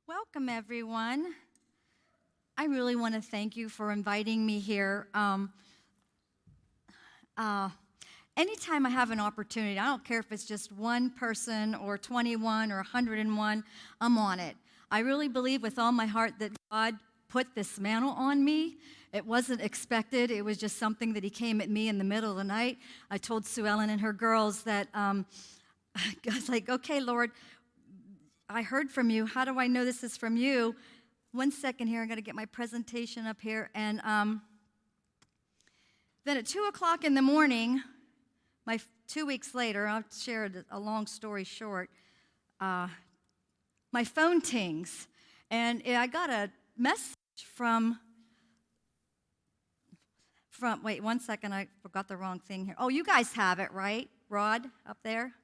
Welcome, everyone. I really want to thank you for inviting me here. Anytime I have an opportunity, I don't care if it's just one person or 21 or 101, I'm on it. I really believe with all my heart that God put this mantle on me. It wasn't expected. It was just something that he came at me in the middle of the night. I told Sue Ellen and her girls that I was like, okay, Lord, I heard from you. How do I know this is from you? 1 second here. I got to get my presentation up here. And then at 2 o'clock in the morning, 2 weeks later, I'll share a long story short, my phone tings. And I got a message from, wait 1 second, I forgot the wrong thing here. Oh, you guys have it, right? Rod, up there?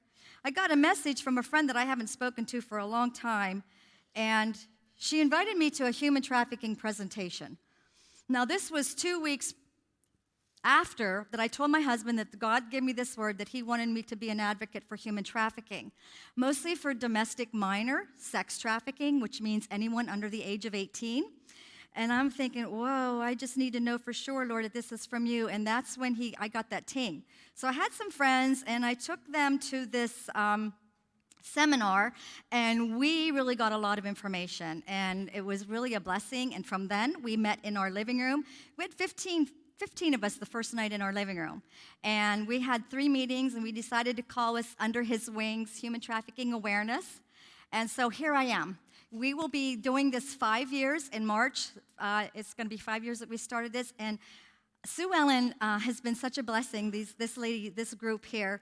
I got a message from a friend that I haven't spoken to for a long time, and she invited me to a human trafficking presentation. Now, this was 2 weeks after that I told my husband that God gave me this word that he wanted me to be an advocate for human trafficking, mostly for domestic minor sex trafficking, which means anyone under the age of 18. And I'm thinking, whoa, I just need to know for sure, Lord, that this is from you. And that's when I got that ting. So I had some friends, and I took them to this seminar, and we really got a lot of information. And it was really a blessing. And from then, we met in our living room. We had 15 of us the first night in our living room. And we had 3 meetings, and we decided to call us under his wings, Human Trafficking Awareness. And so here I am. We will be doing this 5 years in March. It's going to be 5 years that we started this. And Sue Ellen has been such a blessing, this group here.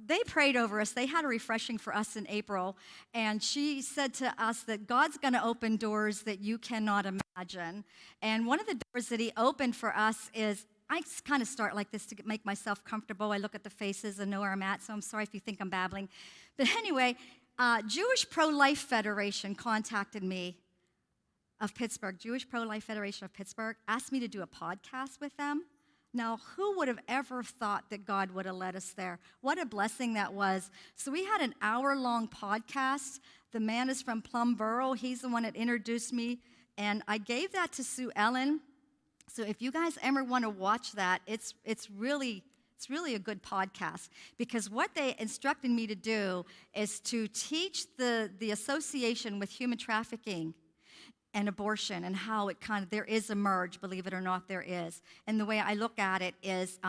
They prayed over us. They had a refreshing for us in April. And she said to us that God's going to open doors that you cannot imagine. And one of the doors that he opened for us is, I kind of start like this to make myself comfortable. I look at the faces and know where I'm at, so I'm sorry if you think I'm babbling. But anyway, Jewish Pro-Life Federation contacted me of Pittsburgh. Jewish Pro-Life Federation of Pittsburgh asked me to do a podcast with them. Now, who would have ever thought that God would have led us there? What a blessing that was. So we had an hour-long podcast. The man is from Plum Borough. He's the one that introduced me, and I gave that to Sue Ellen. So if you guys ever want to watch that, it's really a good podcast, because what they instructed me to do is to teach the association with human trafficking and abortion and how it there is a merge, believe it or not, there is. And the way I look at it is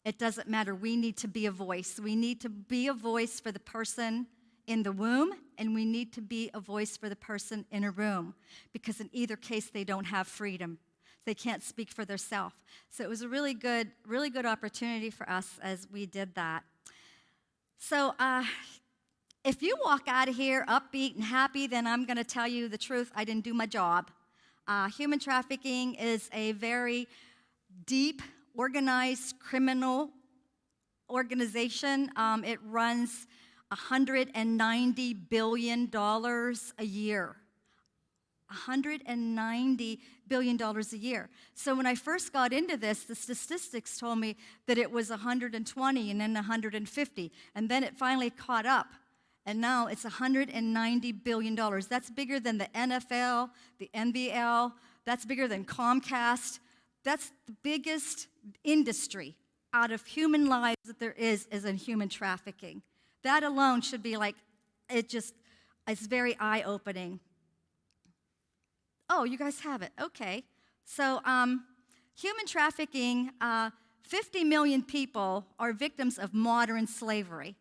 it doesn't matter. We need to be a voice. We need to be a voice for the person in the womb, and we need to be a voice for the person in a room, because in either case, they don't have freedom. They can't speak for themselves. So it was a really good opportunity for us as we did that. So if you walk out of here upbeat and happy, then I'm going to tell you the truth. I didn't do my job. Human trafficking is a very deep, organized criminal organization. It runs $190 billion a year. $190 billion a year. So when I first got into this, the statistics told me that it was 120 and then 150, and then it finally caught up, and now it's $190 billion. That's bigger than the NFL, the NBL, that's bigger than Comcast. That's the biggest industry out of human lives that there is in human trafficking. That alone should be like, it's very eye-opening. Oh, you guys have it. Okay. So human trafficking, 50 million people are victims of modern slavery.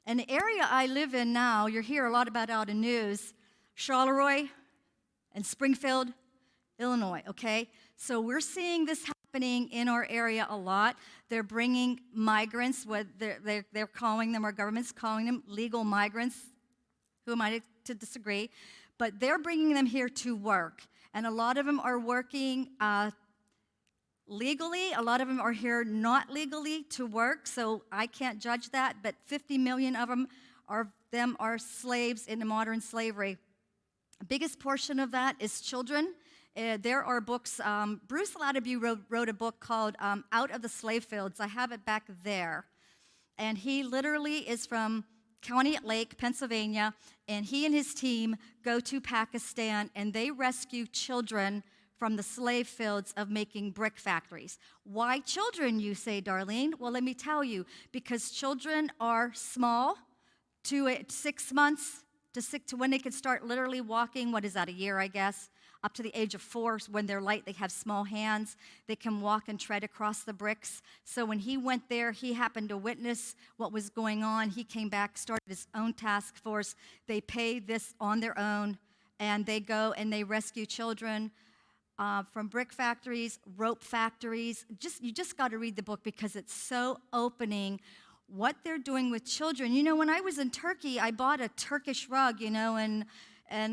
And the area I live in now, you hear a lot about out in news, Charleroi and Springfield, Illinois, okay? So we're seeing this happening in our area a lot. They're bringing migrants, what they're calling them, our government's calling them legal migrants. Who am I to disagree? But they're bringing them here to work. And a lot of them are working legally. A lot of them are here not legally to work, so I can't judge that. But 50 million of them are slaves in the modern slavery. The biggest portion of that is children. There are books. Bruce Lattabue wrote a book called Out of the Slave Fields. I have it back there. And he literally is from County at Lake, Pennsylvania, and he and his team go to Pakistan, and they rescue children from the slave fields of making brick factories. Why children, you say, Darlene? Well, let me tell you, because children are small to 6 months to when they can start literally walking. What is that, a year, I guess? Up to the age of 4, when they're light, they have small hands. They can walk and tread across the bricks. So when he went there, he happened to witness what was going on. He came back, started his own task force. They pay this on their own, and they go and they rescue children from brick factories, rope factories. You just got to read the book because it's so opening what they're doing with children. You know, when I was in Turkey, I bought a Turkish rug, and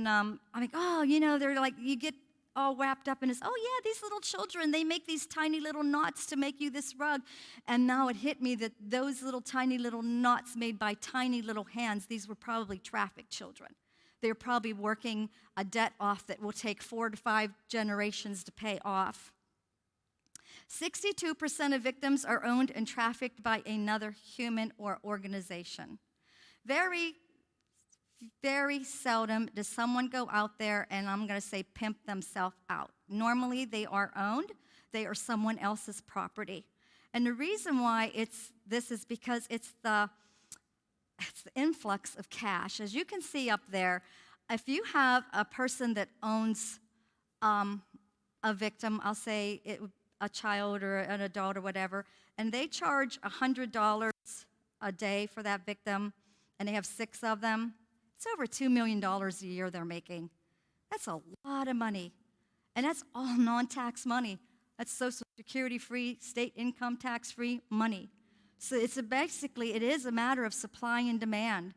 I'm like, oh, they're like, you get all wrapped up in this, oh yeah, these little children, they make these tiny little knots to make you this rug. And now it hit me that those little tiny little knots made by tiny little hands, these were probably trafficked children. They're probably working a debt off that will take 4 to 5 generations to pay off. 62% of victims are owned and trafficked by another human or organization. Very, very seldom does someone go out there and, I'm going to say, pimp themselves out. Normally, they are owned. They are someone else's property. And the reason why this is because it's the influx of cash. As you can see up there, if you have a person that owns a victim, I'll say a child or an adult or whatever, and they charge $100 a day for that victim, and they have 6 of them, it's over $2 million a year they're making. That's a lot of money. And that's all non-tax money. That's Social Security-free, state income tax-free money. So it is a matter of supply and demand.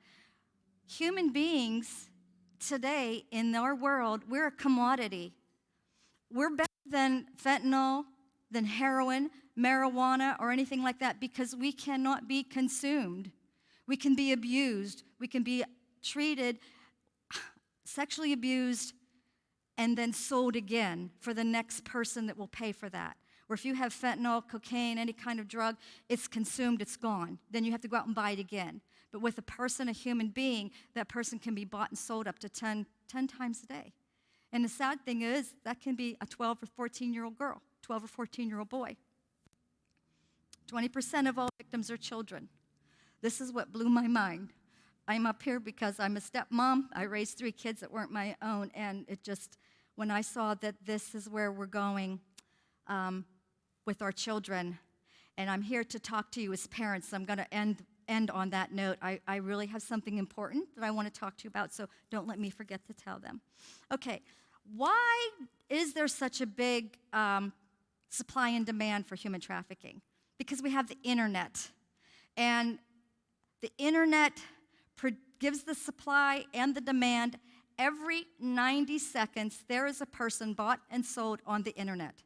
Human beings today in our world, we're a commodity. We're better than fentanyl, than heroin, marijuana, or anything like that because we cannot be consumed. We can be abused. We can be treated, sexually abused, and then sold again for the next person that will pay for that. Or if you have fentanyl, cocaine, any kind of drug, it's consumed, it's gone. Then you have to go out and buy it again. But with a person, a human being, that person can be bought and sold up to 10 times a day. And the sad thing is, that can be a 12 or 14-year-old girl, 12 or 14-year-old boy. 20% of all victims are children. This is what blew my mind. I'm up here because I'm a stepmom. I raised 3 kids that weren't my own, and it just, when I saw that this is where we're going, with our children, and I'm here to talk to you as parents. I'm going to end on that note. I really have something important that I want to talk to you about, so don't let me forget to tell them. Okay, why is there such a big supply and demand for human trafficking? Because we have the internet, and the internet gives the supply and the demand. Every 90 seconds, there is a person bought and sold on the internet.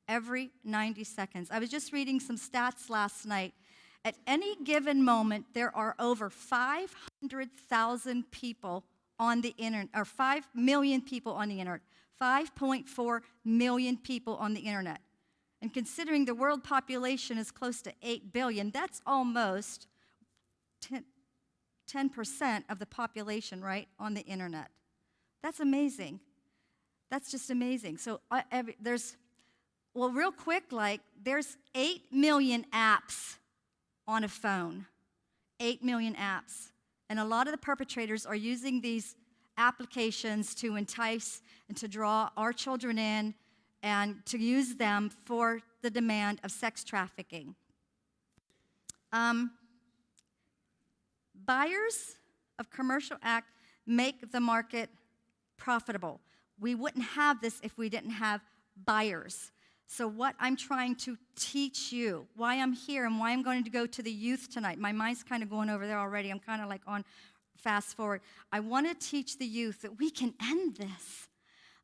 Every 90 seconds. I was just reading some stats last night. At any given moment, there are over 500,000 people on the internet, or 5 million people on the internet. 5.4 million people on the internet. And considering the world population is close to 8 billion, that's almost 10% of the population, right, on the internet. That's amazing. That's just amazing. So real quick, there's 8 million apps on a phone. 8 million apps. And a lot of the perpetrators are using these applications to entice and to draw our children in and to use them for the demand of sex trafficking. Buyers of commercial act make the market profitable. We wouldn't have this if we didn't have buyers. So what I'm trying to teach you, why I'm here and why I'm going to go to the youth tonight, my mind's kind of going over there already. I'm kind of like on fast forward. I want to teach the youth that we can end this.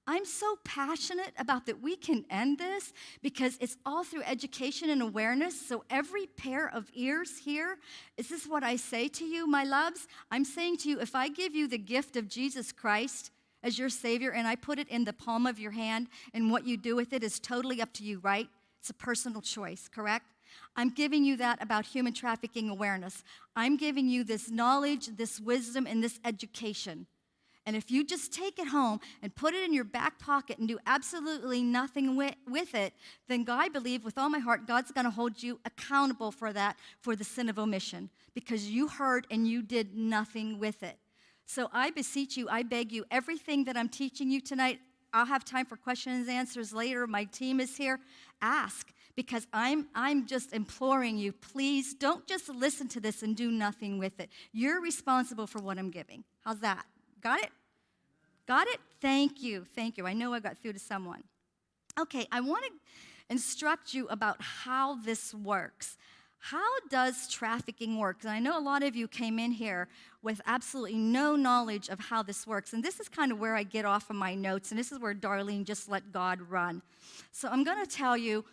I'm so passionate about that we can end this because it's all through education and awareness. So every pair of ears here, is this what I say to you, my loves? I'm saying to you, if I give you the gift of Jesus Christ as your Savior and I put it in the palm of your hand and what you do with it is totally up to you, right? It's a personal choice, correct? I'm giving you that about human trafficking awareness. I'm giving you this knowledge, this wisdom, and this education. And if you just take it home and put it in your back pocket and do absolutely nothing with it, then I believe with all my heart, God's going to hold you accountable for that, for the sin of omission, because you heard and you did nothing with it. So I beseech you, I beg you, everything that I'm teaching you tonight, I'll have time for questions and answers later. My team is here. Ask, because I'm just imploring you, please don't just listen to this and do nothing with it. You're responsible for what I'm giving. How's that? Got it? Got it? Thank you. Thank you. I know I got through to someone. Okay, I want to instruct you about how this works. How does trafficking work? And I know a lot of you came in here with absolutely no knowledge of how this works. And this is kind of where I get off of my notes. And this is where Darlene just let God run. So I'm going to tell you,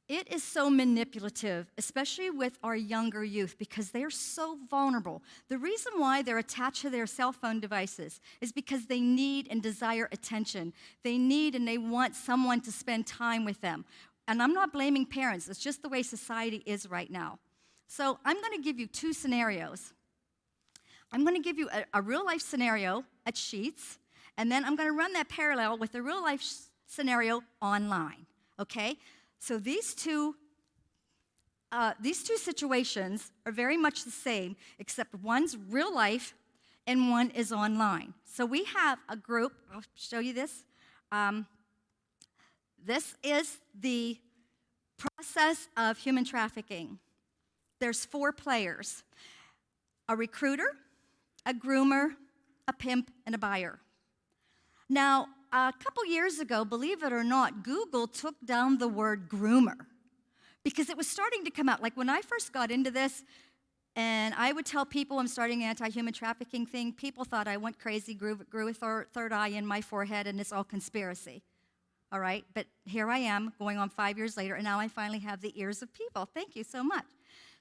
it is so manipulative, especially with our younger youth, because they're so vulnerable. The reason why they're attached to their cell phone devices is because they need and desire attention. They need and they want someone to spend time with them. And I'm not blaming parents. It's just the way society is right now. So I'm going to give you two scenarios. I'm going to give you a real-life scenario at Sheets, and then I'm going to run that parallel with a real-life scenario online, okay? So these two situations are very much the same, except one's real life and one is online. So we have a group. I'll show you this. This is the process of human trafficking. There's 4 players: a recruiter, a groomer, a pimp, and a buyer. Now, a couple years ago, believe it or not, Google took down the word groomer because it was starting to come out. Like when I first got into this, and I would tell people I'm starting an anti-human trafficking thing, people thought I went crazy, grew a third eye in my forehead, and it's all conspiracy. All right? But here I am, going on 5 years later, and now I finally have the ears of people. Thank you so much.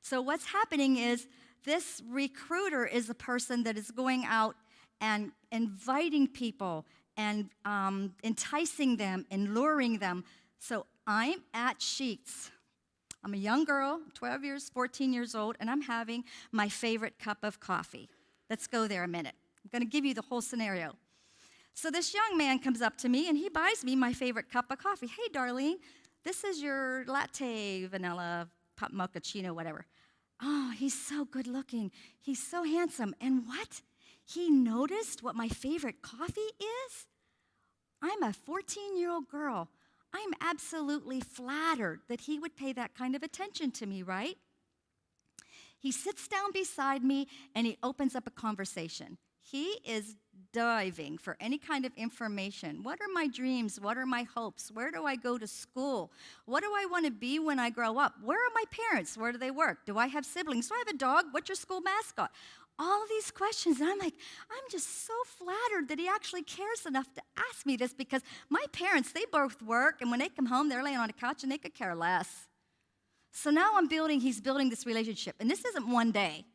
So what's happening is this recruiter is a person that is going out and inviting people and enticing them and luring them. So I'm at Sheets. I'm a young girl, 14 years old, and I'm having my favorite cup of coffee. Let's go there a minute. I'm going to give you the whole scenario. So this young man comes up to me, and he buys me my favorite cup of coffee. Hey, Darlene, this is your latte, vanilla, mochaccino, whatever. Oh, he's so good looking. He's so handsome. And what? He noticed what my favorite coffee is? I'm a 14-year-old girl. I'm absolutely flattered that he would pay that kind of attention to me, right? He sits down beside me, and he opens up a conversation. He is diving for any kind of information. What are my dreams? What are my hopes? Where do I go to school? What do I want to be when I grow up? Where are my parents? Where do they work? Do I have siblings? Do I have a dog? What's your school mascot? All these questions, and I'm like, I'm just so flattered that he actually cares enough to ask me this, because my parents, they both work, and when they come home, they're laying on a couch, and they could care less. So now he's building this relationship, and this isn't one day.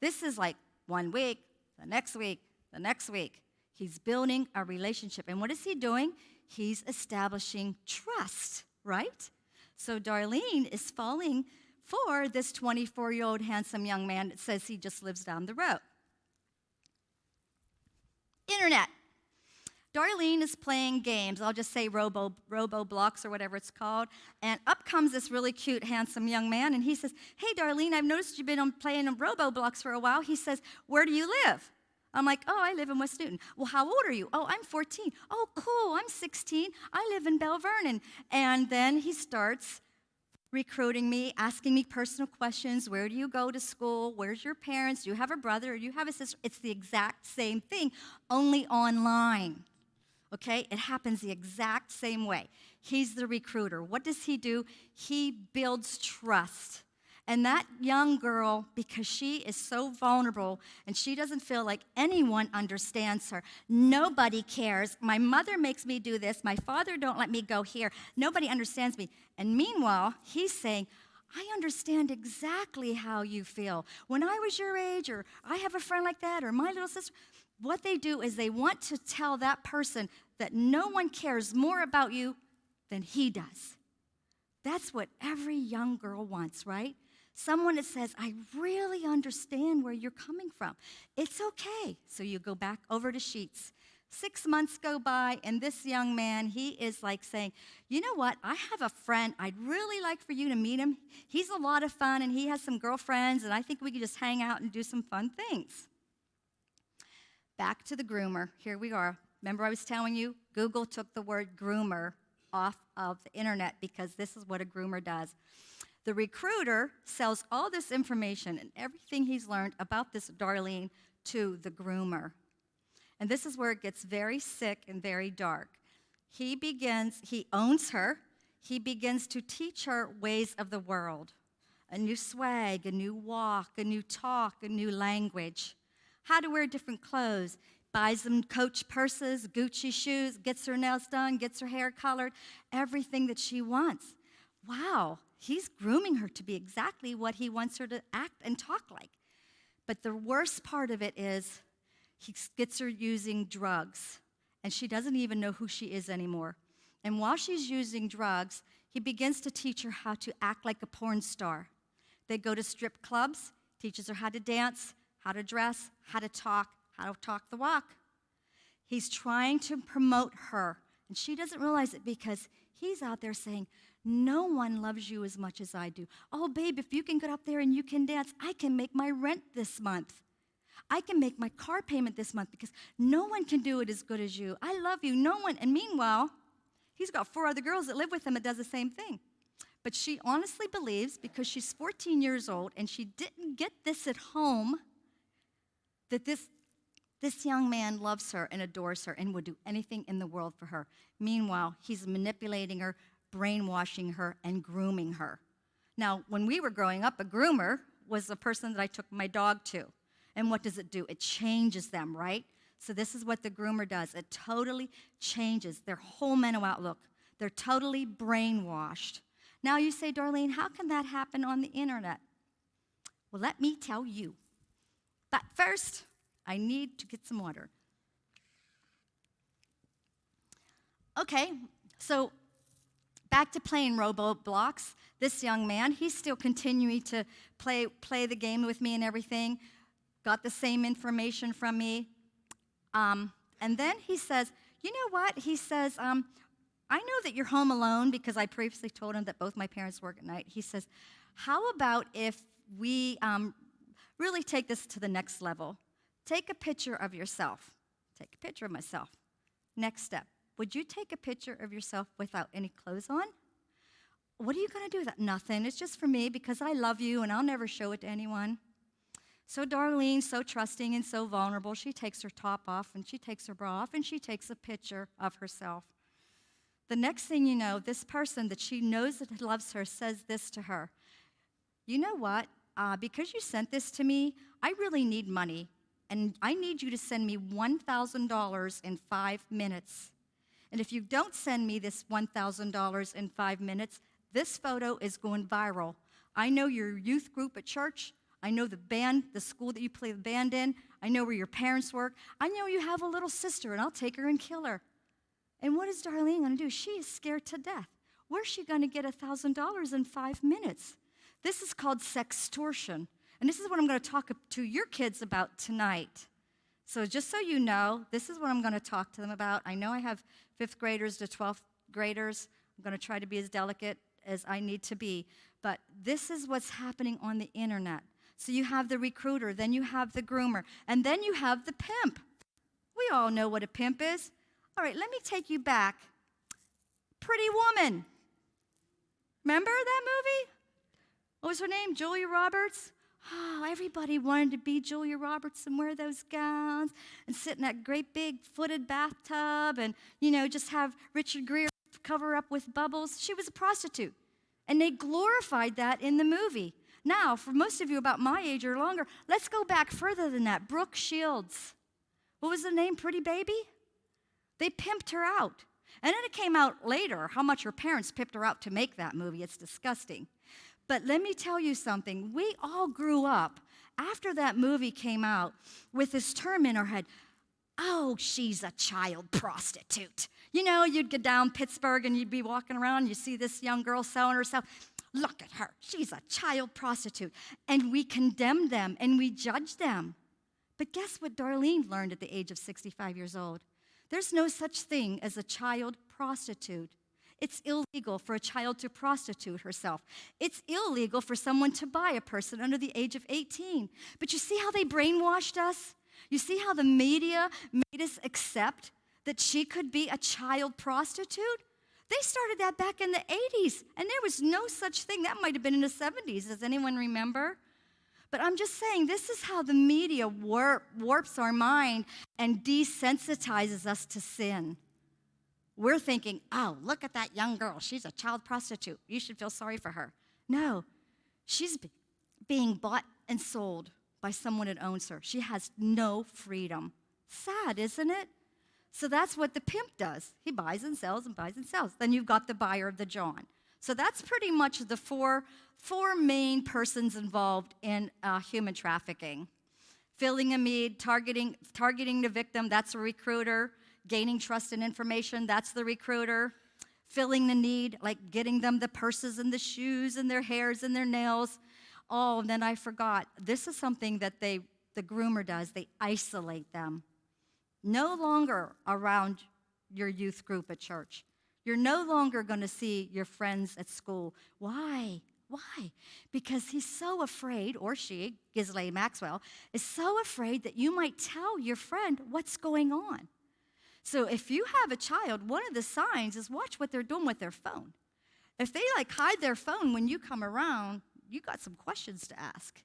This is like 1 week, the next week, the next week. He's building a relationship, and what is he doing? He's establishing trust, right? So Darlene is falling for this 24-year-old handsome young man that says he just lives down the road. Internet. Darlene is playing games. I'll just say Roblox or whatever it's called. And up comes this really cute, handsome young man, and he says, hey, Darlene, I've noticed you've been playing Roblox for a while. He says, where do you live? I'm like, oh, I live in West Newton. Well, how old are you? Oh, I'm 14. Oh, cool, I'm 16. I live in Belle Vernon. And then he starts recruiting me, asking me personal questions. Where do you go to school? Where's your parents? Do you have a brother? Or do you have a sister? It's the exact same thing, only online. Okay? It happens the exact same way. He's the recruiter. What does he do? He builds trust. And that young girl, because she is so vulnerable and she doesn't feel like anyone understands her, nobody cares. My mother makes me do this. My father don't let me go here. Nobody understands me. And meanwhile, he's saying, I understand exactly how you feel. When I was your age, or I have a friend like that, or my little sister, what they do is they want to tell that person that no one cares more about you than he does. That's what every young girl wants, right? Someone that says, I really understand where you're coming from. It's okay. So you go back over to Sheets. 6 months go by, and this young man, he is like saying, you know what? I have a friend. I'd really like for you to meet him. He's a lot of fun, and he has some girlfriends, and I think we could just hang out and do some fun things. Back to the groomer. Here we are. Remember I was telling you, Google took the word groomer off of the internet because this is what a groomer does. The recruiter sells all this information and everything he's learned about this Darlene to the groomer. And this is where it gets very sick and very dark. He owns her. He begins to teach her ways of the world. A new swag, a new walk, a new talk, a new language. How to wear different clothes. Buys them Coach purses, Gucci shoes, gets her nails done, gets her hair colored, everything that she wants. Wow, he's grooming her to be exactly what he wants her to act and talk like. But the worst part of it is he gets her using drugs, and she doesn't even know who she is anymore. And while she's using drugs, he begins to teach her how to act like a porn star. They go to strip clubs, teaches her how to dance, how to dress, how to talk the walk. He's trying to promote her, and she doesn't realize it because he's out there saying, no one loves you as much as I do. Oh, babe, if you can get up there and you can dance, I can make my rent this month. I can make my car payment this month because no one can do it as good as you. I love you, no one. And meanwhile, he's got 4 other girls that live with him that does the same thing. But she honestly believes, because she's 14 years old and she didn't get this at home, that this young man loves her and adores her and would do anything in the world for her. Meanwhile, he's manipulating her, brainwashing her, and grooming her. Now, when we were growing up, a groomer was the person that I took my dog to. And what does it do? It changes them, right? So this is what the groomer does. It totally changes their whole mental outlook. They're totally brainwashed. Now you say, Darlene, how can that happen on the internet? Well, let me tell you. But first, I need to get some water. Okay, so back to playing Roblox. This young man, he's still continuing to play the game with me and everything. Got the same information from me. And then he says, you know what? He says, I know that you're home alone because I previously told him that both my parents work at night. He says, how about if we really take this to the next level? Take a picture of yourself. Take a picture of myself. Next step. Would you take a picture of yourself without any clothes on? What are you going to do with that? Nothing. It's just for me because I love you and I'll never show it to anyone. So Darlene, so trusting and so vulnerable, she takes her top off and she takes her bra off and she takes a picture of herself. The next thing you know, this person that she knows that loves her says this to her. You know what? Because you sent this to me, I really need money. And I need you to send me $1,000 in 5 minutes. And if you don't send me this $1,000 in 5 minutes, this photo is going viral. I know your youth group at church. I know the band, the school that you play the band in. I know where your parents work. I know you have a little sister, and I'll take her and kill her. And what is Darlene going to do? She is scared to death. Where's she going to get $1,000 in 5 minutes? This is called sextortion. And this is what I'm going to talk to your kids about tonight. So just so you know, this is what I'm going to talk to them about. I know I have 5th graders to 12th graders. I'm going to try to be as delicate as I need to be. But this is what's happening on the internet. So you have the recruiter, then you have the groomer, and then you have the pimp. We all know what a pimp is. All right, let me take you back. Pretty Woman. Remember that movie? What was her name? Julia Roberts? Oh, everybody wanted to be Julia Roberts and wear those gowns and sit in that great big footed bathtub and, just have Richard Gere cover up with bubbles. She was a prostitute. And they glorified that in the movie. Now, for most of you about my age or longer, let's go back further than that. Brooke Shields. What was the name? Pretty Baby? They pimped her out. And then it came out later how much her parents pimped her out to make that movie. It's disgusting. But let me tell you something. We all grew up, after that movie came out, with this term in our head, Oh, she's a child prostitute. You know, you'd go down Pittsburgh and you'd be walking around and you see this young girl selling herself. Look at her. She's a child prostitute. And we condemn them and we judge them. But guess what Darlene learned at the age of 65 years old? There's no such thing as a child prostitute. It's illegal for a child to prostitute herself. It's illegal for someone to buy a person under the age of 18. But you see how they brainwashed us? You see how the media made us accept that she could be a child prostitute? They started that back in the 80s, and there was no such thing. That might have been in the 70s. Does anyone remember? But I'm just saying, this is how the media warps our mind and desensitizes us to sin. We're thinking, oh, look at that young girl. She's a child prostitute. You should feel sorry for her. No, she's being bought and sold by someone that owns her. She has no freedom. Sad, isn't it? So that's what the pimp does. He buys and sells and buys and sells. Then you've got the buyer of the John. So that's pretty much the four main persons involved in human trafficking. Filling a need, targeting the victim, that's a recruiter. Gaining trust and information, that's the recruiter. Filling the need, like getting them the purses and the shoes and their hairs and their nails. Oh, and then I forgot. This is something that the groomer does. They isolate them. No longer around your youth group at church. You're no longer going to see your friends at school. Why? Why? Because he's so afraid, or she, Ghislaine Maxwell, is so afraid that you might tell your friend what's going on. So if you have a child, one of the signs is watch what they're doing with their phone. If they hide their phone when you come around, you got some questions to ask.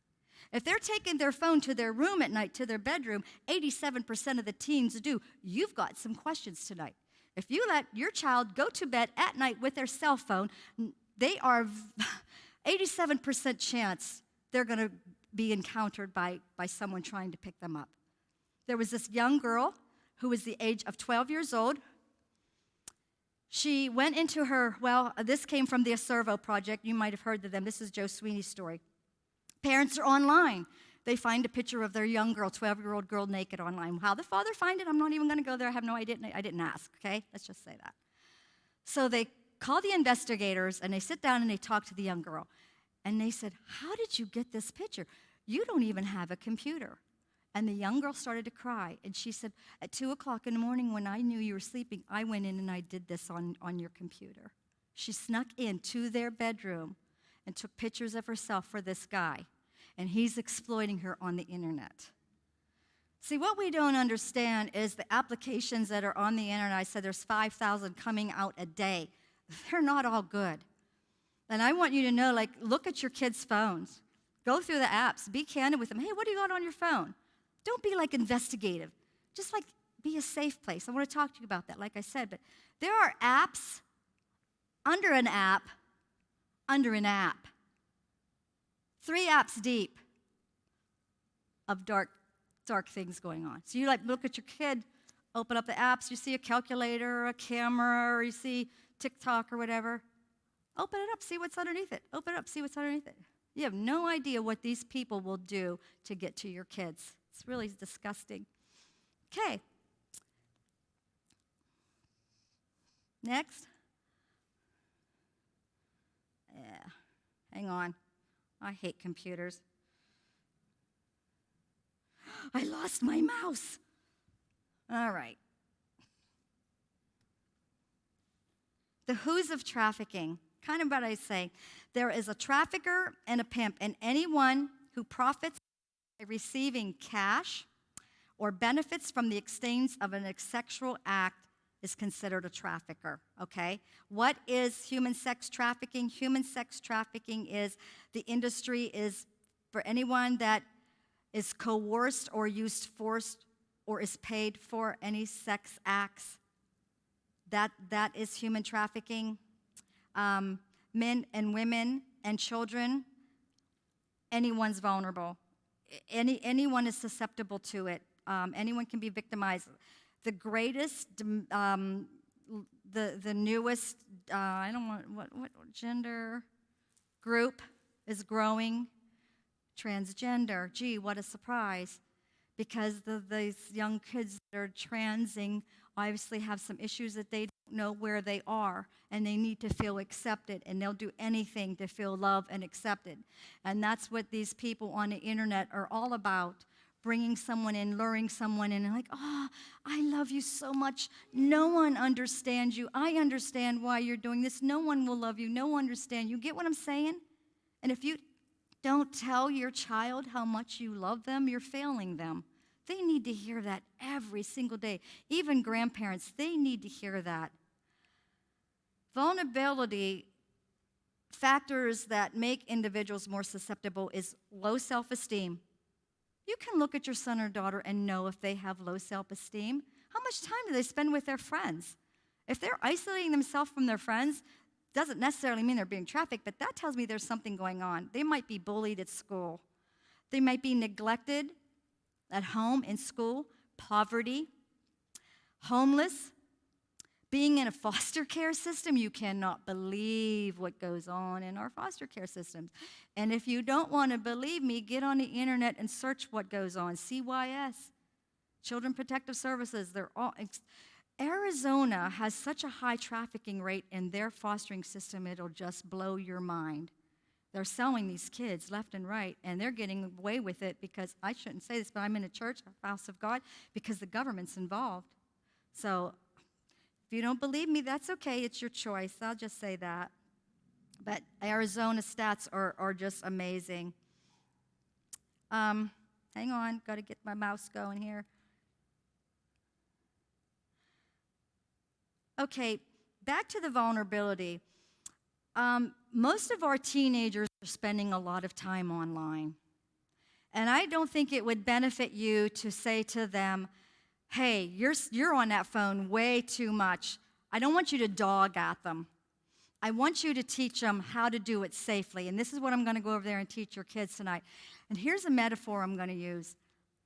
If they're taking their phone to their room at night, to their bedroom, 87% of the teens do, you've got some questions tonight. If you let your child go to bed at night with their cell phone, they are 87% chance they're going to be encountered by someone trying to pick them up. There was this young girl who was the age of 12 years old. She went into this came from the Acervo Project. You might have heard of them. This is Joe Sweeney's story. Parents are online. They find a picture of their young girl, 12-year-old girl, naked online. How the father find it, I'm not even going to go there. I have no idea. I didn't ask, okay? Let's just say that. So they call the investigators, and they sit down and they talk to the young girl. And they said, how did you get this picture? You don't even have a computer. And the young girl started to cry. And she said, at 2 o'clock in the morning when I knew you were sleeping, I went in and I did this on your computer. She snuck into their bedroom and took pictures of herself for this guy. And he's exploiting her on the internet. See, what we don't understand is the applications that are on the internet. I said there's 5,000 coming out a day. They're not all good. And I want you to know, look at your kids' phones. Go through the apps. Be candid with them. Hey, what do you got on your phone? Don't be investigative. Just be a safe place. I want to talk to you about that, like I said. But there are apps under an app under an app. 3 apps deep of dark things going on. So you look at your kid, open up the apps, you see a calculator or a camera or you see TikTok or whatever. Open it up, see what's underneath it. Open it up, see what's underneath it. You have no idea what these people will do to get to your kids. It's really disgusting. Okay. Next. Yeah, hang on. I hate computers. I lost my mouse. All right. The who's of trafficking. Kind of what I say. There is a trafficker and a pimp, and anyone who profits by receiving cash or benefits from the exchange of a sexual act is considered a trafficker, okay? What is human sex trafficking? Human sex trafficking is the industry is for anyone that is coerced or used force or is paid for any sex acts. That is human trafficking. Men and women and children, anyone's vulnerable. Anyone is susceptible to it. Anyone can be victimized. The greatest, the newest, I don't want, what gender group is growing? Transgender. Gee, what a surprise. because these young kids that are transing obviously have some issues that they don't know where they are, and they need to feel accepted, and they'll do anything to feel loved and accepted. And that's what these people on the internet are all about, bringing someone in, luring someone in, and like, oh, I love you so much. No one understands you. I understand why you're doing this. No one will love you. No one understands you. Get what I'm saying? And if you don't tell your child how much you love them, you're failing them. They need to hear that every single day. Even grandparents, they need to hear that. Vulnerability factors that make individuals more susceptible is low self-esteem. You can look at your son or daughter and know if they have low self-esteem. How much time do they spend with their friends? If they're isolating themselves from their friends, doesn't necessarily mean they're being trafficked, but that tells me there's something going on. They might be bullied at school. They might be neglected at home, in school, poverty, homeless, being in a foster care system. You cannot believe what goes on in our foster care systems. And if you don't want to believe me, get on the internet and search what goes on. CYS, Children Protective Services, they're all... Arizona has such a high trafficking rate in their fostering system, it'll just blow your mind. They're selling these kids left and right, and they're getting away with it because, I shouldn't say this, but I'm in a church, a house of God, because the government's involved. So if you don't believe me, that's okay. It's your choice. I'll just say that. But Arizona stats are just amazing. Hang on, got to get my mouse going here. Okay, back to the vulnerability. Most of our teenagers are spending a lot of time online. And I don't think it would benefit you to say to them, hey, you're on that phone way too much. I don't want you to dog at them. I want you to teach them how to do it safely. And this is what I'm going to go over there and teach your kids tonight. And here's a metaphor I'm going to use.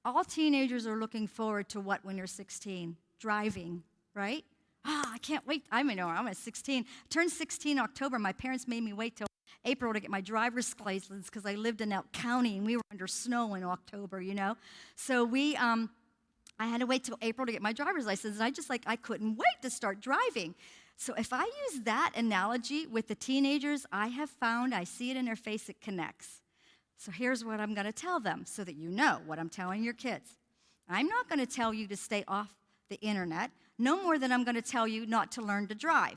All teenagers are looking forward to what when you're 16? Driving, right? I can't wait. I'm at 16. I turned 16 October. My parents made me wait till April to get my driver's license because I lived in Elk County and we were under snow in October, you know. So I had to wait till April to get my driver's license, and I couldn't wait to start driving. So if I use that analogy with the teenagers, I have found, I see it in their face, it connects. So here's what I'm going to tell them so that you know what I'm telling your kids. I'm not going to tell you to stay off the internet, no more than I'm going to tell you not to learn to drive.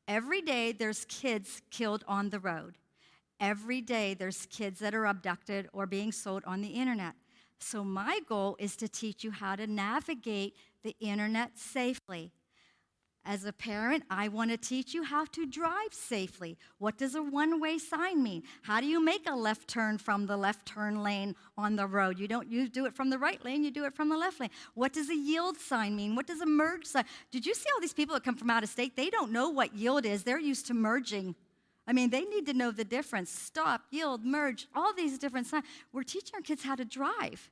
Every day there's kids killed on the road. Every day there's kids that are abducted or being sold on the internet. So my goal is to teach you how to navigate the internet safely. As a parent, I want to teach you how to drive safely. What does a one-way sign mean? How do you make a left turn from the left turn lane on the road? You do it from the right lane, you do it from the left lane. What does a yield sign mean? What does a merge sign? Did you see all these people that come from out of state? They don't know what yield is. They're used to merging. I mean, they need to know the difference. Stop, yield, merge, all these different signs. We're teaching our kids how to drive.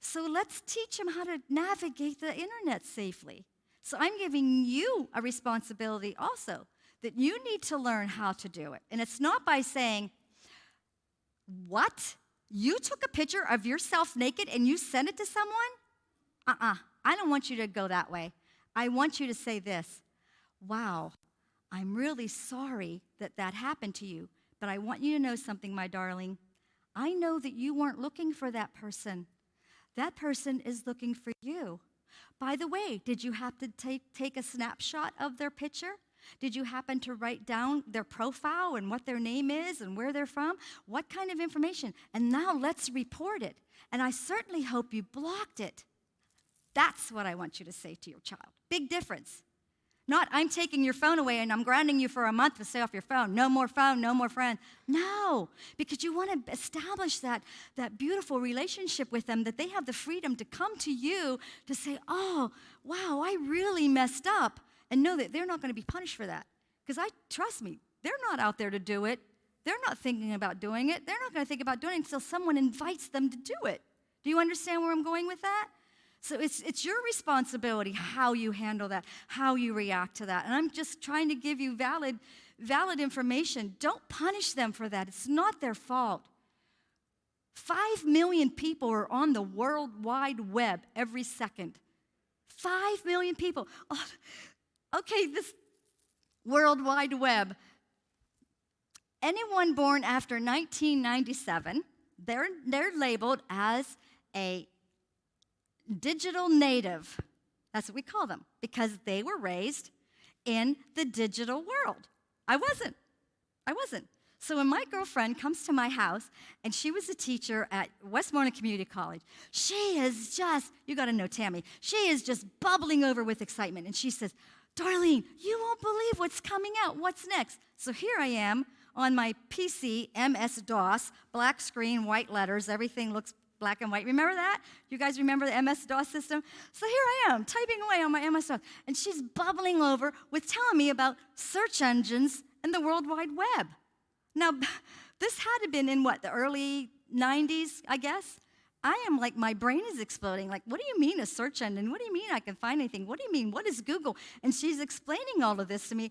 So let's teach them how to navigate the internet safely. So I'm giving you a responsibility also, that you need to learn how to do it. And it's not by saying, what? You took a picture of yourself naked and you sent it to someone? I don't want you to go that way. I want you to say this, wow, I'm really sorry that that happened to you, but I want you to know something, my darling. I know that you weren't looking for that person. That person is looking for you. By the way, did you have to take a snapshot of their picture? Did you happen to write down their profile and what their name is and where they're from? What kind of information? And now let's report it. And I certainly hope you blocked it. That's what I want you to say to your child. Big difference. Not, I'm taking your phone away and I'm grounding you for a month to stay off your phone. No more phone, no more friend. No, because you want to establish that beautiful relationship with them, that they have the freedom to come to you to say, oh, wow, I really messed up. And know that they're not going to be punished for that. Because trust me, they're not out there to do it. They're not thinking about doing it. They're not going to think about doing it until someone invites them to do it. Do you understand where I'm going with that? So it's your responsibility how you handle that, how you react to that. And I'm just trying to give you valid information. Don't punish them for that. It's not their fault. 5 million people are on the World Wide Web every second. 5 million people. Oh, okay, this World Wide Web. Anyone born after 1997, they're labeled as a digital native. That's what we call them, because they were raised in the digital world. I wasn't. So when my girlfriend comes to my house, and she was a teacher at Westmoreland Community College, she is just, you got to know Tammy, she is just bubbling over with excitement. And she says, Darlene, you won't believe what's coming out. What's next? So here I am on my PC, MS-DOS, black screen, white letters, everything looks black and white. Remember that? You guys remember the MS-DOS system? So here I am, typing away on my MS-DOS, and she's bubbling over with telling me about search engines and the World Wide Web. Now, this had to have been in the early 90s, I guess? I am like, my brain is exploding. Like, what do you mean a search engine? What do you mean I can find anything? What do you mean? What is Google? And she's explaining all of this to me.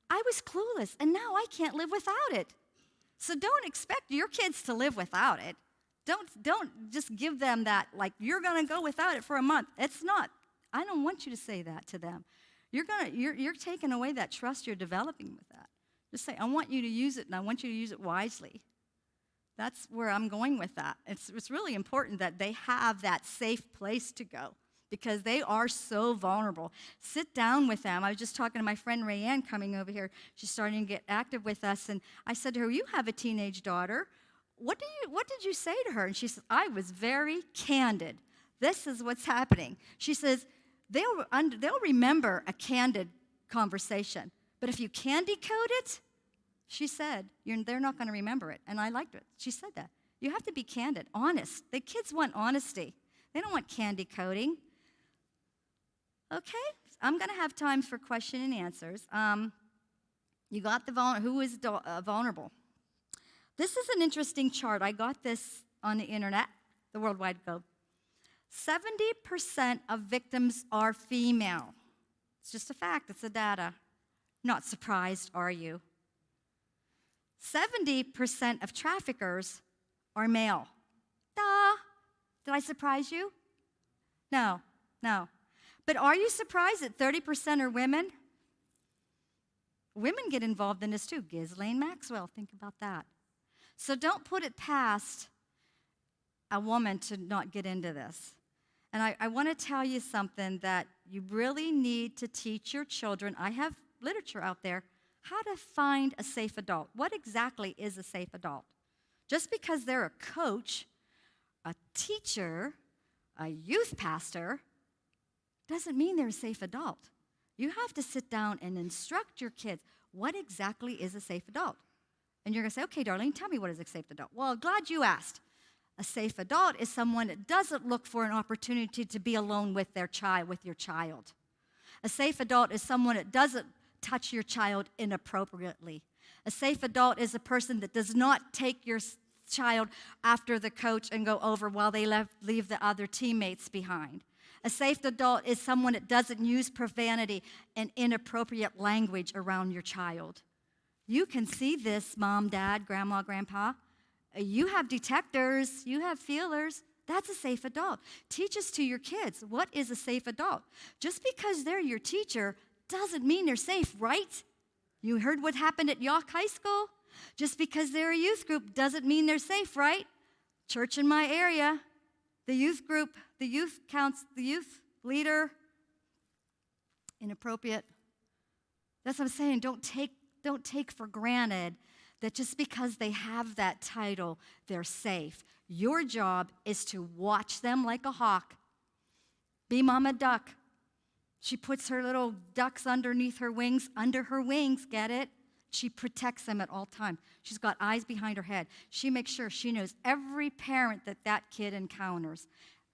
I was clueless, and now I can't live without it. So don't expect your kids to live without it. Don't just give them that, like, you're going to go without it for a month. It's not. I don't want you to say that to them. You're taking away that trust you're developing with that. Just say, I want you to use it, and I want you to use it wisely. That's where I'm going with that. It's really important that they have that safe place to go, because they are so vulnerable. Sit down with them. I was just talking to my friend Rayanne coming over here. She's starting to get active with us, and I said to her, you have a teenage daughter. What did you say to her? And she said, I was very candid. This is what's happening. She says, they'll remember a candid conversation. But if you candy code it, she said, they're not going to remember it. And I liked it. She said that. You have to be candid, honest. The kids want honesty. They don't want candy coding. Okay, I'm going to have time for question and answers. You got who is vulnerable? This is an interesting chart. I got this on the internet, the World Wide Web. 70% of victims are female. It's just a fact. It's the data. Not surprised, are you? 70% of traffickers are male. Duh. Did I surprise you? No. But are you surprised that 30% are women? Women get involved in this too. Ghislaine Maxwell, think about that. So don't put it past a woman to not get into this. And I want to tell you something that you really need to teach your children. I have literature out there, how to find a safe adult. What exactly is a safe adult? Just because they're a coach, a teacher, a youth pastor, doesn't mean they're a safe adult. You have to sit down and instruct your kids, what exactly is a safe adult? And you're going to say, okay, Darlene, tell me what is a safe adult. Well, glad you asked. A safe adult is someone that doesn't look for an opportunity to be alone with their child, with your child. A safe adult is someone that doesn't touch your child inappropriately. A safe adult is a person that does not take your child after the coach and go over while they leave the other teammates behind. A safe adult is someone that doesn't use profanity and inappropriate language around your child. You can see this, mom, dad, grandma, grandpa. You have detectors, you have feelers. That's a safe adult. Teach this to your kids. What is a safe adult? Just because they're your teacher doesn't mean they're safe, right? You heard what happened at York High School? Just because they're a youth group doesn't mean they're safe, right? Church in my area, the youth group, the youth leader, inappropriate. That's what I'm saying. Don't take for granted that just because they have that title, they're safe. Your job is to watch them like a hawk. Be Mama Duck. She puts her little ducks underneath her wings, get it? She protects them at all times. She's got eyes behind her head. She makes sure she knows every parent that kid encounters,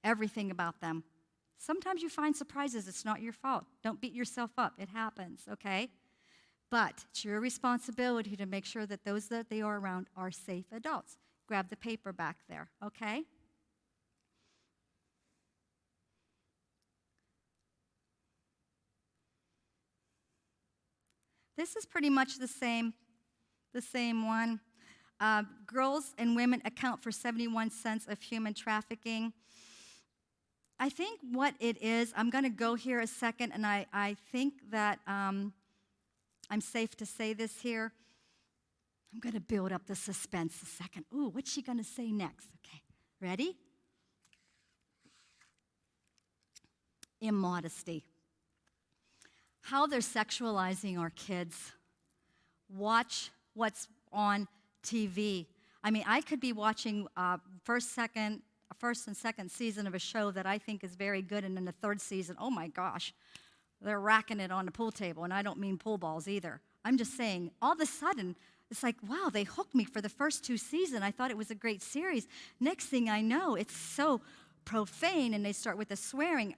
everything about them. Sometimes you find surprises. It's not your fault. Don't beat yourself up. It happens, okay? But it's your responsibility to make sure that those that they are around are safe adults. Grab the paper back there, okay? This is pretty much the same one. girls and women account for 71 cents of human trafficking. I think what it is, I'm going to go here a second, and I think that I'm safe to say this here. I'm going to build up the suspense a second. Ooh, what's she going to say next? Okay, ready? Immodesty. How they're sexualizing our kids. Watch what's on TV. I mean, I could be watching first and second season of a show that I think is very good, and then the third season, oh my gosh, they're racking it on the pool table, and I don't mean pool balls either. I'm just saying, all of a sudden, it's like, wow, they hooked me for the first 2 seasons. I thought it was a great series. Next thing I know, it's so profane, and they start with the swearing.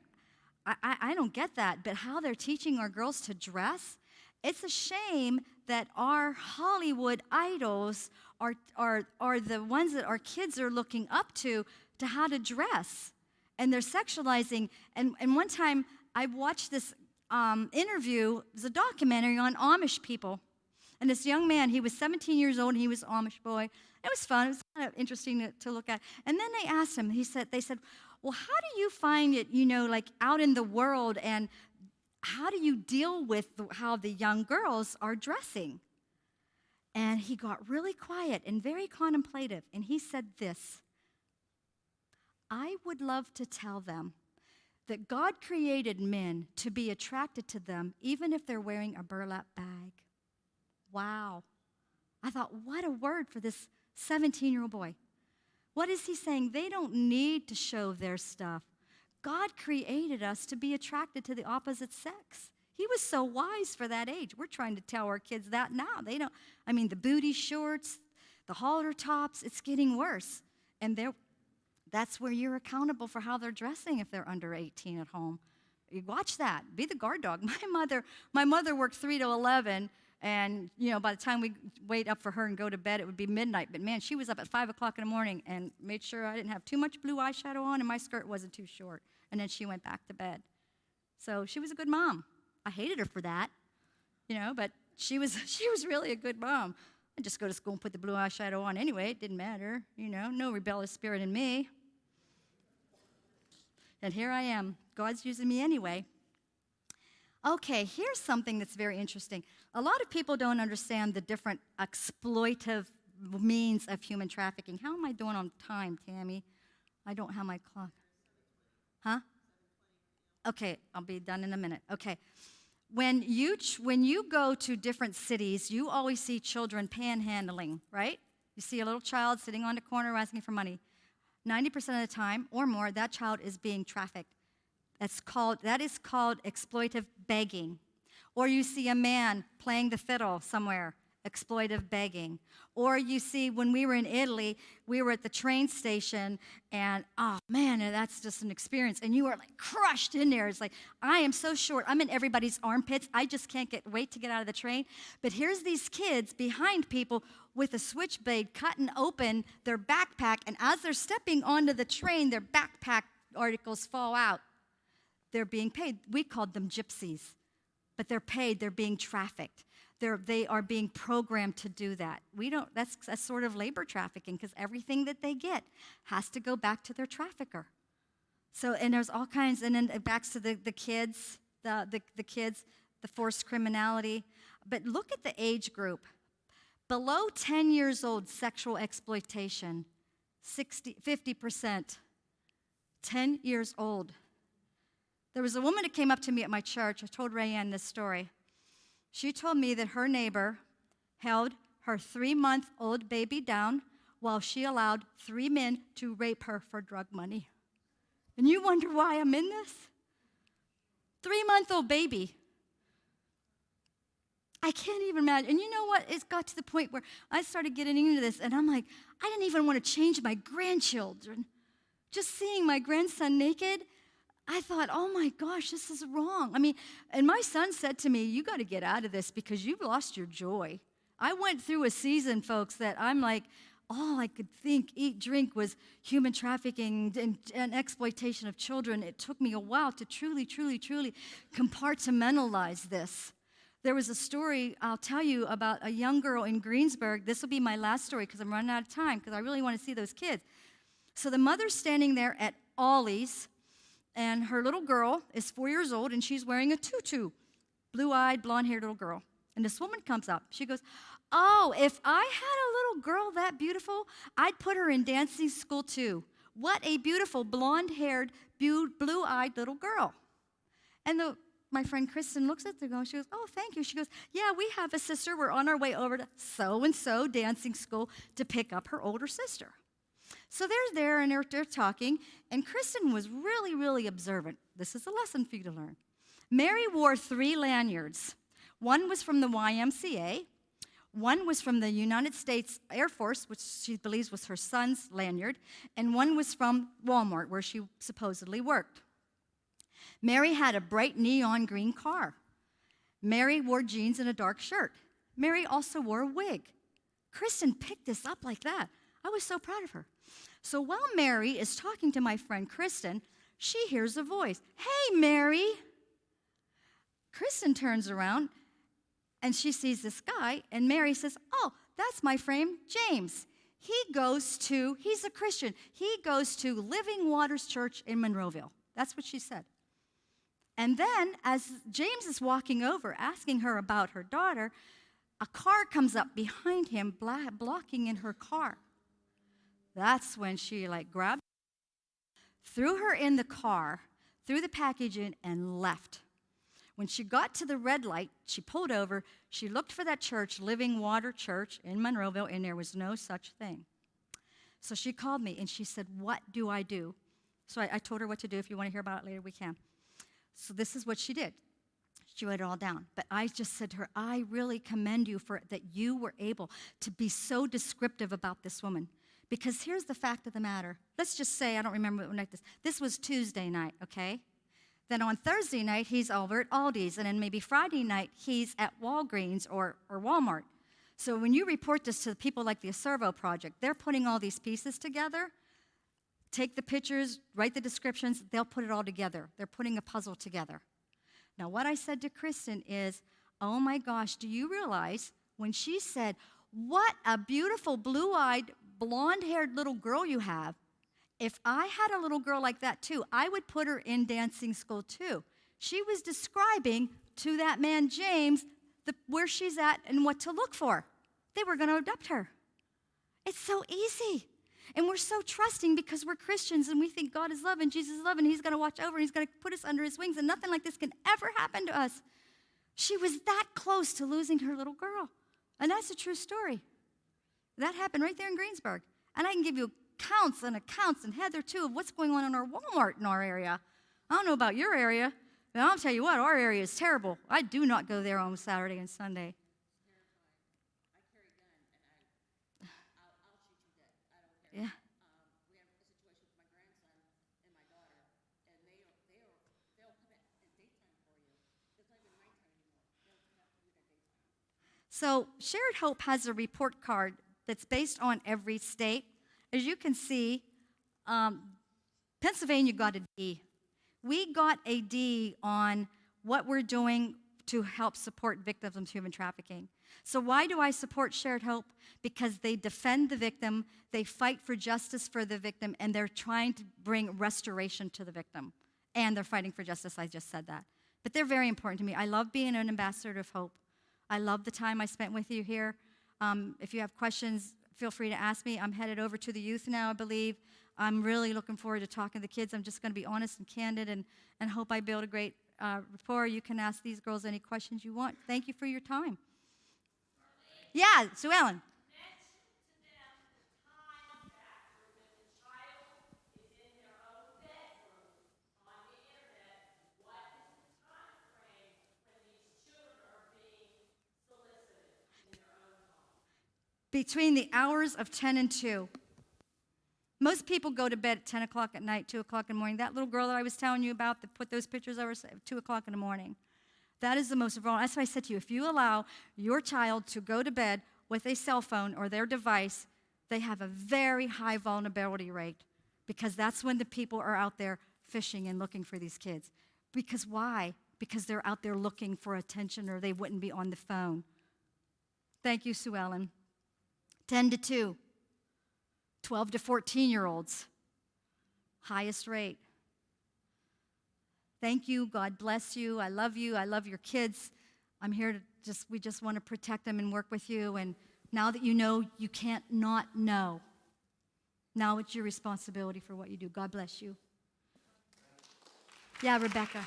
I don't get that, but how they're teaching our girls to dress, it's a shame that our Hollywood idols are the ones that our kids are looking up to how to dress. And they're sexualizing. And one time I watched this interview, it was a documentary on Amish people. And this young man, he was 17 years old, and he was an Amish boy. It was fun. It was kind of interesting to look at. And then they asked him, they said, well, how do you find it, like out in the world, and how do you deal with how the young girls are dressing? And he got really quiet and very contemplative, and he said this: I would love to tell them that God created men to be attracted to them, even if they're wearing a burlap bag. Wow. I thought, what a word for this 17-year-old boy. What is he saying? They don't need to show their stuff. God created us to be attracted to the opposite sex. He was so wise for that age. We're trying to tell our kids that now. They don't, the booty shorts, the halter tops, it's getting worse. And that's where you're accountable for how they're dressing if they're under 18 at home. You watch that. Be the guard dog. My mother worked 3 to 11. And, by the time we wait up for her and go to bed, it would be midnight. But, man, she was up at 5 o'clock in the morning and made sure I didn't have too much blue eyeshadow on and my skirt wasn't too short. And then she went back to bed. So she was a good mom. I hated her for that, but she was really a good mom. I'd just go to school and put the blue eyeshadow on anyway. It didn't matter, no rebellious spirit in me. And here I am. God's using me anyway. Okay, here's something that's very interesting. A lot of people don't understand the different exploitive means of human trafficking. How am I doing on time, Tammy? I don't have my clock. Huh? Okay, I'll be done in a minute. Okay. When you go to different cities, you always see children panhandling, right? You see a little child sitting on the corner asking for money. 90% of the time or more, that child is being trafficked. That is called exploitive begging. Or you see a man playing the fiddle somewhere, exploitive begging. Or you see, when we were in Italy, we were at the train station, and oh man, that's just an experience. And you are like crushed in there. It's like, I am so short. I'm in everybody's armpits. I just can't wait to get out of the train. But here's these kids behind people with a switchblade cutting open their backpack, and as they're stepping onto the train, their backpack articles fall out. They're being paid. We called them gypsies, but they're paid. They're being trafficked. They are being programmed to do that. That's a sort of labor trafficking, because everything that they get has to go back to their trafficker. So, and there's all kinds, and then back to the kids, the kids, the forced criminality. But look at the age group. Below 10 years old, sexual exploitation, 50%. 10 years old. There was a woman that came up to me at my church. I told Rayanne this story. She told me that her neighbor held her 3-month-old baby down while she allowed 3 men to rape her for drug money. And you wonder why I'm in this? 3-month-old baby. I can't even imagine. And you know what? It's got to the point where I started getting into this, and I'm like, I didn't even want to change my grandchildren. Just seeing my grandson naked, I thought, oh my gosh, this is wrong. And my son said to me, you got to get out of this because you've lost your joy. I went through a season, folks, that I'm like, all I could think, eat, drink was human trafficking and exploitation of children. It took me a while to truly, truly, truly compartmentalize this. There was a story I'll tell you about a young girl in Greensburg. This will be my last story because I'm running out of time because I really want to see those kids. So the mother's standing there at Ollie's, and her little girl is 4 years old, and she's wearing a tutu, blue-eyed, blonde-haired little girl. And this woman comes up. She goes, "Oh, if I had a little girl that beautiful, I'd put her in dancing school too. What a beautiful, blonde-haired, blue-eyed little girl." And my friend Kristen looks at the girl, and she goes, "Oh, thank you." She goes, "Yeah, we have a sister. We're on our way over to so-and-so dancing school to pick up her older sister." So they're there, and they're talking, and Kristen was really, really observant. This is a lesson for you to learn. Mary wore 3 lanyards. One was from the YMCA, one was from the United States Air Force, which she believes was her son's lanyard, and one was from Walmart, where she supposedly worked. Mary had a bright neon green car. Mary wore jeans and a dark shirt. Mary also wore a wig. Kristen picked this up like that. I was so proud of her. So while Mary is talking to my friend Kristen, she hears a voice. "Hey, Mary." Kristen turns around, and she sees this guy, and Mary says, "Oh, that's my friend James. He's a Christian. He goes to Living Waters Church in Monroeville." That's what she said. And then, as James is walking over, asking her about her daughter, a car comes up behind him, blocking in her car. That's when she grabbed her, threw her in the car, threw the package in, and left. When she got to the red light, she pulled over. She looked for that church, Living Water Church in Monroeville, and there was no such thing. So she called me, and she said, "What do I do?" So I told her what to do. If you want to hear about it later, we can. So this is what she did. She wrote it all down. But I just said to her, "I really commend you for that you were able to be so descriptive about this woman. Because here's the fact of the matter. Let's just say, I don't remember what night this was Tuesday night, okay? Then on Thursday night, he's over at Aldi's. And then maybe Friday night, he's at Walgreens or Walmart. So when you report this to people like the Acervo Project, they're putting all these pieces together. Take the pictures, write the descriptions, they'll put it all together. They're putting a puzzle together. Now, what I said to Kristen is, "Oh my gosh, do you realize when she said, 'What a beautiful blue-eyed, blonde-haired little girl you have,' if I had a little girl like that too, I would put her in dancing school too." She was describing to that man, James, where she's at and what to look for. They were going to adopt her. It's so easy. And we're so trusting because we're Christians and we think God is love and Jesus is love and he's going to watch over and he's going to put us under his wings and nothing like this can ever happen to us. She was that close to losing her little girl. And that's a true story. That happened right there in Greensburg. And I can give you accounts and Heather too of what's going on in our Walmart in our area. I don't know about your area, but I'll tell you what, our area is terrible. I do not go there on Saturday and Sunday. Yeah. We had a situation with my grandson and my daughter, and they'll come at daytime for you. It's not even nighttime anymore. They'll come out for you at daytime. So Shared Hope has a report card that's based on every state. As you can see, Pennsylvania got a D. We got a D on what we're doing to help support victims of human trafficking. So why do I support Shared Hope? Because they defend the victim, they fight for justice for the victim, and they're trying to bring restoration to the victim. And they're fighting for justice, I just said that. But they're very important to me. I love being an ambassador of hope. I love the time I spent with you here. If you have questions, feel free to ask me. I'm headed over to the youth now, I believe. I'm really looking forward to talking to the kids. I'm just going to be honest and candid and hope I build a great rapport. You can ask these girls any questions you want. Thank you for your time. Yeah, Sue Ellen. Between the hours of 10 and 2. Most people go to bed at 10 o'clock at night, 2 o'clock in the morning. That little girl that I was telling you about that put those pictures over at 2 o'clock in the morning. That is the most vulnerable. That's why I said to you, if you allow your child to go to bed with a cell phone or their device, they have a very high vulnerability rate because that's when the people are out there fishing and looking for these kids. Because why? because they're out there looking for attention or they wouldn't be on the phone. Thank you, Sue Ellen. 10 to 2, 12 to 14-year-olds, highest rate. Thank you. God bless you. I love you. I love your kids. I'm here to we just want to protect them and work with you. And now that you know, you can't not know. Now it's your responsibility for what you do. God bless you. Yeah, Rebecca.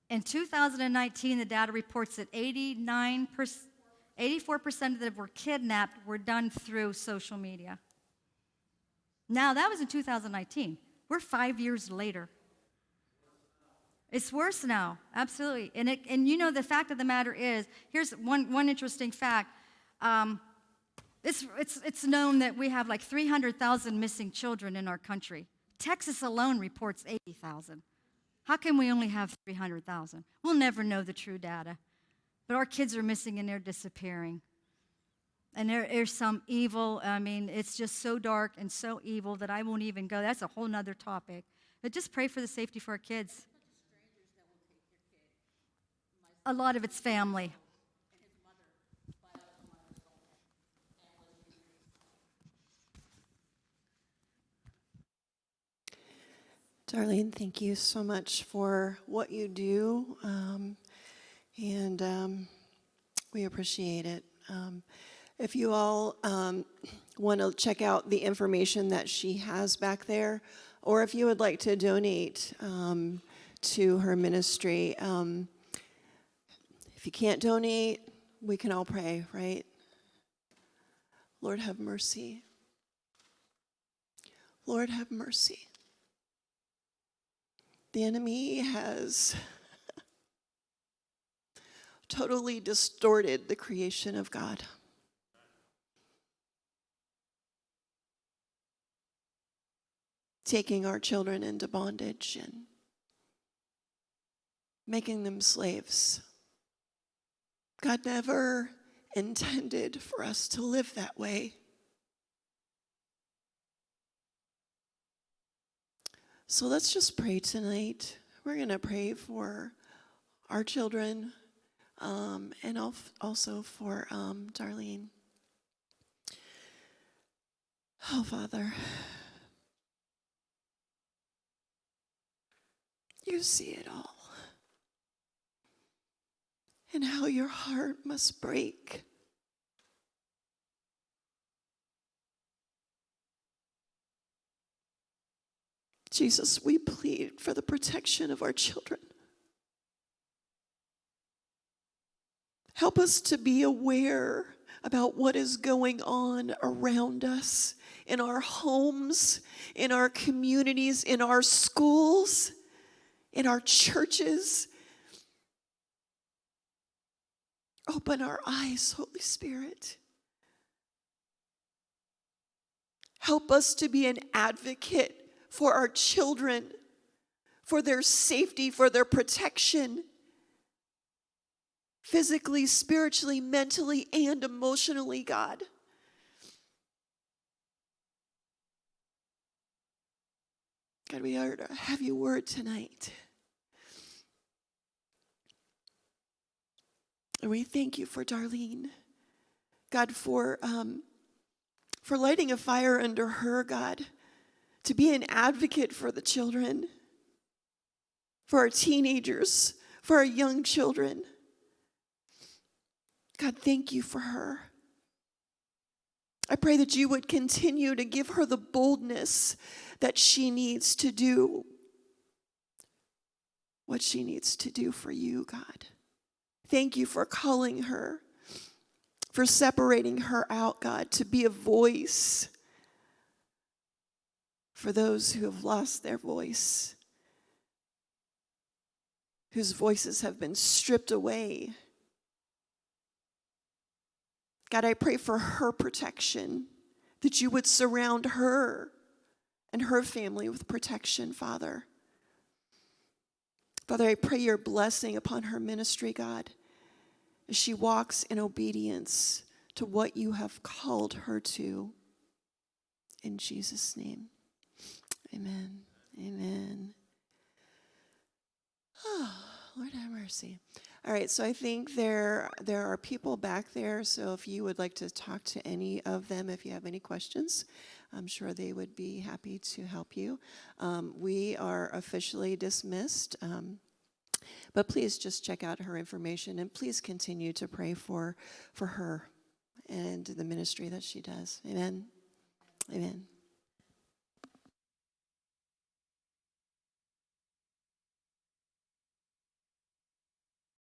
In 2019, the data reports that 84% that were kidnapped were done through social media. Now, that was in 2019. We're 5 years later. It's worse now, absolutely. And you know, the fact of the matter is, here's one interesting fact. It's known that we have like 300,000 missing children in our country. Texas alone reports 80,000. How can we only have 300,000? We'll never know the true data. But our kids are missing and they're disappearing. And there's some evil, I mean, it's just so dark and so evil that I won't even go. That's a whole nother topic. But just pray for the safety for our kids. A lot of it's family. Darlene, thank you so much for what you do, and we appreciate it. If you all want to check out the information that she has back there, or if you would like to donate to her ministry, if you can't donate, we can all pray, right? Lord, have mercy. Lord, have mercy. The enemy has totally distorted the creation of God. Taking our children into bondage and making them slaves. God never intended for us to live that way. So let's just pray tonight. We're going to pray for our children and also for Darlene. Oh, Father, you see it all. And how your heart must break. Jesus, we plead for the protection of our children. Help us to be aware about what is going on around us, in our homes, in our communities, in our schools, in our churches. Open our eyes, Holy Spirit. Help us to be an advocate for our children, for their safety, for their protection, physically, spiritually, mentally, and emotionally, God. God, we are to have your word tonight. And we thank you for Darlene. God, for lighting a fire under her, God, to be an advocate for the children, for our teenagers, for our young children. God, thank you for her. I pray that you would continue to give her the boldness that she needs to do what she needs to do for you, God. Thank you for calling her, for separating her out, God, to be a voice for those who have lost their voice, whose voices have been stripped away. God, I pray for her protection, that you would surround her and her family with protection, Father. Father, I pray your blessing upon her ministry, God, as she walks in obedience to what you have called her to. In Jesus' name, amen. Amen. Oh, Lord have mercy. All right, so I think there are people back there, so if you would like to talk to any of them, if you have any questions, I'm sure they would be happy to help you. We are officially dismissed, but please just check out her information, and please continue to pray for her and the ministry that she does. Amen. Amen.